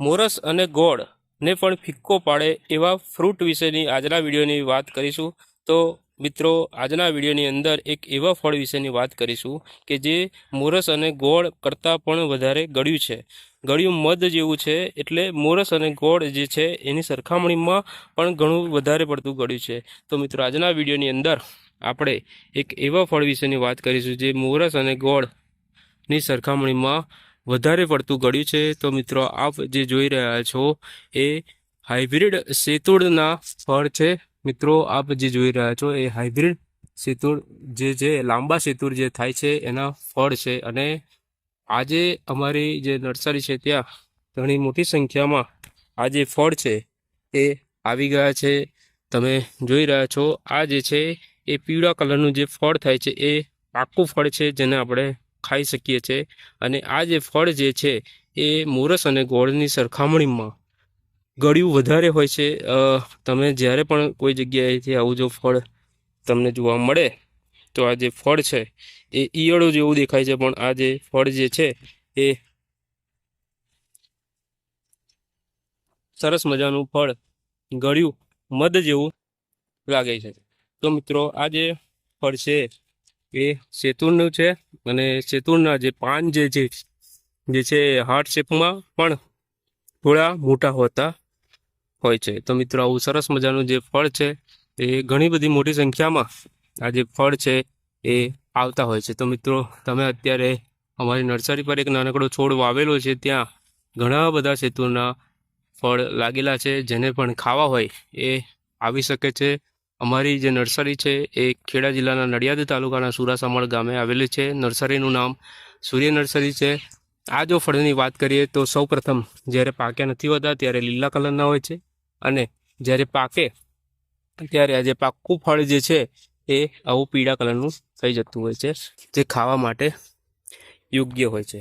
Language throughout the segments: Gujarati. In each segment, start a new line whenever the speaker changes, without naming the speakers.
મોરસ અને ગોળને પણ ફિક્કો પાડે એવા ફ્રૂટ વિશેની આજના વિડીયોની વાત કરીશું. તો મિત્રો, આજના વિડીયોની અંદર એક એવા ફળ વિશેની વાત કરીશું કે જે મોરસ અને ગોળ કરતાં પણ વધારે ગળ્યું છે. ગળ્યું મધ જેવું છે, એટલે મોરસ અને ગોળ જે છે એની સરખામણીમાં પણ ઘણું વધારે પડતું ગળ્યું છે. તો મિત્રો, આજના વિડીયોની અંદર આપણે એક એવા ફળ વિશેની વાત કરીશું જે મોરસ અને ગોળની સરખામણીમાં વધારે પડતું ગળ્યું છે. તો મિત્રો, આપ જે જોઈ રહ્યા છો એ હાઇબ્રિડ સેતુળના ફળ છે. મિત્રો, આપ જે જોઈ રહ્યા છો એ હાઇબ્રિડ સેતુળ જે લાંબા સેતુળ જે થાય છે એના ફળ છે. અને આજે અમારી જે નર્સરી છે ત્યાં ઘણી મોટી સંખ્યામાં આ જે ફળ છે એ આવી ગયા છે. તમે જોઈ રહ્યા છો આ જે છે એ પીળા કલરનું જે ફળ થાય છે એ પાકું ફળ છે, જેને આપણે ખાઈ શકીએ છીએ. અને આ જે ફળ જે છે એ મોરસ અને ગોળની સરખામણીમાં ગળ્યું વધારે હોય છે. તમે જ્યારે પણ કોઈ જગ્યાએથી આવું જો ફળ તમને જોવા મળે તો આ જે ફળ છે એ ઈયળો જેવું દેખાય છે, પણ આ જે ફળ જે છે એ સરસ મજાનું ફળ ગળ્યું મધ જેવું લાગે છે. તો મિત્રો, આ જે ફળ છે એ શેતુરનું છે. અને શેતુરના જે પાન જે છે હાર્ટ શેપમાં પણ થોડા મોટા હોતા હોય છે. તો મિત્રો, આવું સરસ મજાનું જે ફળ છે એ ઘણી બધી મોટી સંખ્યામાં આ જે ફળ છે એ આવતા હોય છે. તો મિત્રો, તમે અત્યારે અમારી નર્સરી પર એક નાનકડો છોડ વાવેલો છે, ત્યાં ઘણા બધા શેતુરના ફળ લાગેલા છે. જેને પણ ખાવા હોય એ આવી શકે છે. અમારી જે નર્સરી છે એ ખેડા જિલ્લાના નડિયાદ તાલુકાના સુરાસમણ ગામે આવેલી છે. નર્સરીનું નામ સૂર્ય નર્સરી છે. આ જો ફળની વાત કરીએ તો સૌપ્રથમ જ્યારે પાક્યા નથી હોતા ત્યારે લીલા કલરના હોય છે, અને જ્યારે પાકે ત્યારે આ જે પાકું ફળ જે છે એ આવું પીળા કલરનું થઈ જતું હોય છે, જે ખાવા માટે યોગ્ય હોય છે.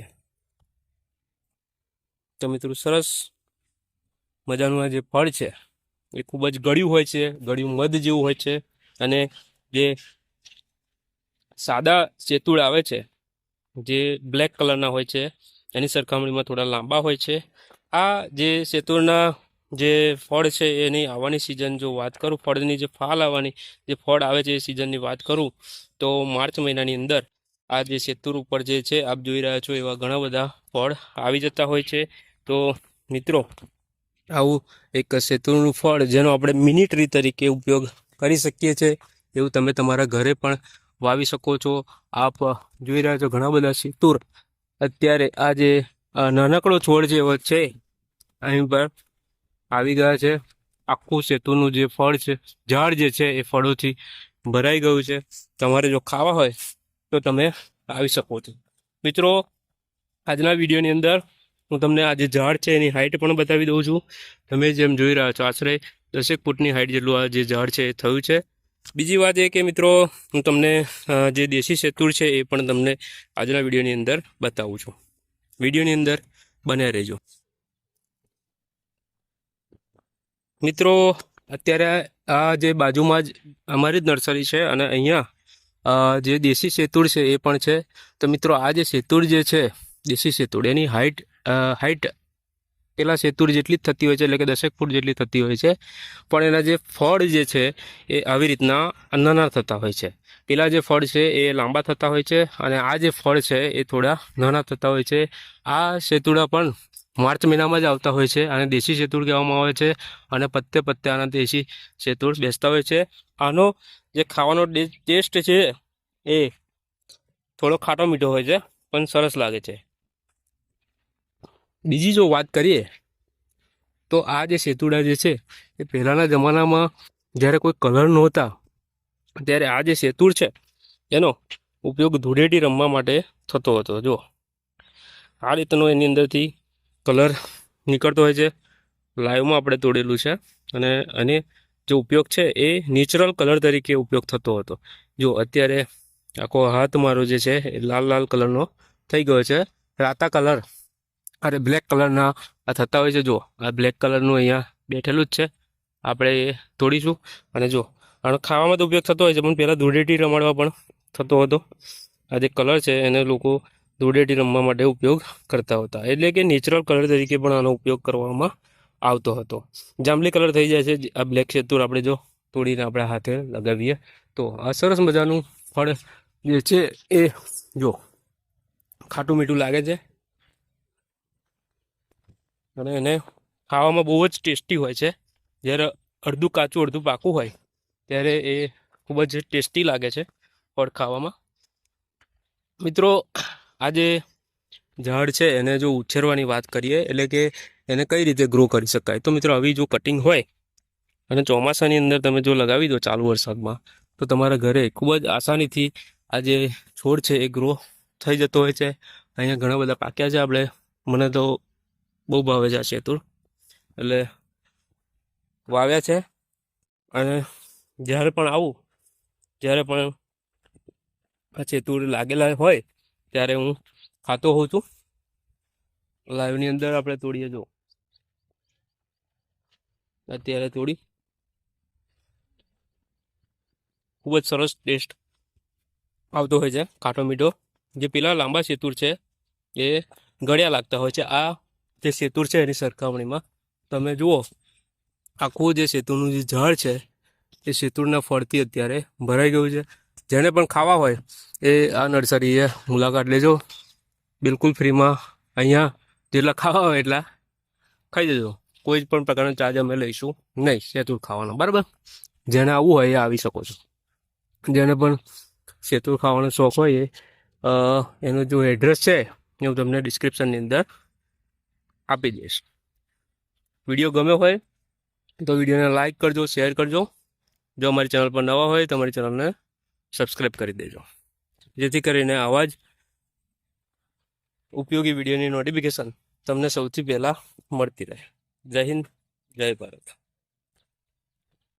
તો મિત્રો, સરસ મજાનું આ જે ફળ છે એ ખૂબ જ ગળ્યું હોય છે, ગળ્યું મધ જેવું હોય છે. અને જે સાદા શેતુળ આવે છે જે બ્લેક કલરના હોય છે એની સરખામણીમાં થોડા લાંબા હોય છે. આ જે શેતુળના જે ફળ છે એની આવવાની સિઝન જો વાત કરું, ફળની જે ફાલ આવવાની જે ફળ આવે છે એ સિઝનની વાત કરું તો માર્ચ મહિનાની અંદર આ જે શેતુર ઉપર જે છે આપ જોઈ રહ્યા છો એવા ઘણા બધા ફળ આવી જતા હોય છે. તો મિત્રો, આવું એક શેતુરનું ફળ જેનો આપણે મિની ટ્રી તરીકે ઉપયોગ કરી શકીએ છીએ, એવું તમે તમારા ઘરે પણ વાવી શકો છો. આપ જોઈ રહ્યા છો ઘણા બધા શેતુર અત્યારે આ જે નાનકડો છોડ જે છે અહીં પર આવી ગયા છે. આખું શેતુરનું જે ફળ છે, ઝાડ જે છે એ ફળોથી ભરાઈ ગયું છે. તમારે જો ખાવા હોય તો તમે આવી શકો છો. મિત્રો, આજના વિડીયોની અંદર હું તમને આ જે ઝાડ છે એની હાઇટ પણ બતાવી દઉં છું. તમે જેમ જોઈ રહ્યા છો આશરે 10 ફૂટની હાઇટ જેટલું આ જે ઝાડ છે એ થયું છે. બીજી વાત એ કે મિત્રો, હું તમને જે દેશી શેતુર છે એ પણ તમને આજના વિડીયોની અંદર બતાવું છું. વિડીયોની અંદર બન્યા રહેજો. મિત્રો, અત્યારે આ જે બાજુમાં જ અમારી જ નર્સરી છે, અને અહીંયા જે દેશી શેતુળ છે એ પણ છે. તો મિત્રો, આ જે શેતુળ જે છે દેશી શેતુળ એની હાઇટ પેલા શેતુળ જેટલી જ થતી હોય છે, એટલે કે 10 ફૂટ જેટલી થતી હોય છે. પણ એના જે ફળ જે છે એ આવી રીતના નાના થતા હોય છે. પેલા જે ફળ છે એ લાંબા થતા હોય છે, અને આ જે ફળ છે એ થોડા નાના થતા હોય છે. આ શેતુળા પણ માર્ચ મહિનામાં જ આવતા હોય છે, અને દેશી શેતુળ કહેવામાં આવે છે. અને પત્તે પત્તે આના દેશી શેતુળ બેસતા હોય છે. આનો જે ખાવાનો ટેસ્ટ છે એ થોડો ખાટો મીઠો હોય છે, પણ સરસ લાગે છે. બીજી જો વાત કરીએ તો આ જે શેતુડા જે છે એ પહેલાંના જમાનામાં જ્યારે કોઈ કલર નહોતા ત્યારે આ જે શેતુળ છે એનો ઉપયોગ ધૂળેટી રમવા માટે થતો હતો. જો આ રીતનો એની અંદરથી કલર નીકળતો હોય છે. લાઈવમાં આપણે તોડેલું છે, અને આને જે ઉપયોગ છે એ નેચરલ કલર તરીકે ઉપયોગ થતો હતો. જો અત્યારે આખો હાથ મારો જે છે એ લાલ લાલ કલરનો થઈ ગયો છે. રાતા કલર અરે બ્લેક કલરના આ થતા હોય છે. જો આ બ્લેક કલરનું અહીંયા બેઠેલું જ છે, આપણે એ તોડીશું. અને જો આનો ખાવામાં તો ઉપયોગ થતો હોય છે, પણ પહેલાં ધૂળેટી રમાડવા પણ થતો હતો. આ જે કલર છે એને લોકો ધૂળેટી રમવા માટે ઉપયોગ કરતા હતા. એટલે કે નેચરલ કલર તરીકે પણ આનો ઉપયોગ કરવામાં આવતો હતો. જાંબલી કલર થઈ જાય છે આ બ્લેક સેતુર આપણે જો તોડીને આપણે હાથે લગાવીએ તો. આ સરસ મજાનું ફળ જે છે એ જો ખાટું મીઠું લાગે છે અને એને ખાવામાં બહુ જ ટેસ્ટી હોય છે. જ્યારે અડધું કાચું અડધું પાકું હોય ત્યારે એ ખૂબ જ ટેસ્ટી લાગે છે ફળ ખાવામાં. મિત્રો આ જે ઝાડ છે એને જો ઉછેરવાની વાત કરીએ એટલે કે એને કઈ રીતે ગ્રો કરી શકાય, તો મિત્રો આવી જો કટિંગ હોય અને ચોમાસાની અંદર તમે જો લગાવી દો ચાલુ વરસાદમાં તો તમારા ઘરે ખૂબ જ આસાનીથી આ જે છોડ છે એ ગ્રો થઈ જતો હોય છે. અહીંયા ઘણા બધા પાક્યા છે આપણે, મને તો બહુ ભાવે છે આ શેતુર, એટલે વાવ્યા છે. અને જ્યારે પણ આવું જ્યારે પણ આ શેતુર લાગેલા હોય ત્યારે હું ખાતો હોઉં છું. લાઈવની અંદર આપણે તોડીએ જો અત્યારે તોડી ખૂબ જ સરસ ટેસ્ટ આવતો હોય છે ખાટો મીઠો. જે પેલા લાંબા શેતુર છે એ ગળ્યા લાગતા હોય છે. આ જે શેતુર છે એની સરખામણીમાં તમે જુઓ આખું જે શેતુરનું જે ઝાડ છે એ શેતુરના ફળથી અત્યારે ભરાઈ ગયું છે. જેને પણ ખાવા હોય એ આ નર્સરીએ મુલાકાત લેજો, બિલકુલ ફ્રીમાં. અહીંયા જેટલા ખાવા હોય એટલા ખાઈ જજો, કોઈ જ પણ પ્રકારનો ચાર્જ અમે લઈશું નહીં શેતુર ખાવાનો, બરાબર. જેને આવવું હોય એ આવી શકો છો. જેને પણ શેતુર ખાવાનો શોખ હોય એ એનું જો એડ્રેસ છે એ હું તમને ડિસ્ક્રિપ્શનની અંદર આપી દઈશ. વિડીયો ગમ્યો હોય તો વિડીયોને લાઇક કરજો, શેર કરજો. જો અમારી ચેનલ પર નવા હોય તો અમારી ચેનલને સબસ્ક્રાઈબ કરી દેજો, જેથી કરીને આવા જ ઉપયોગી વિડીયોની નોટિફિકેશન તમને સૌથી પહેલાં મળતી રહે. જય હિન્દ, જય ભારત.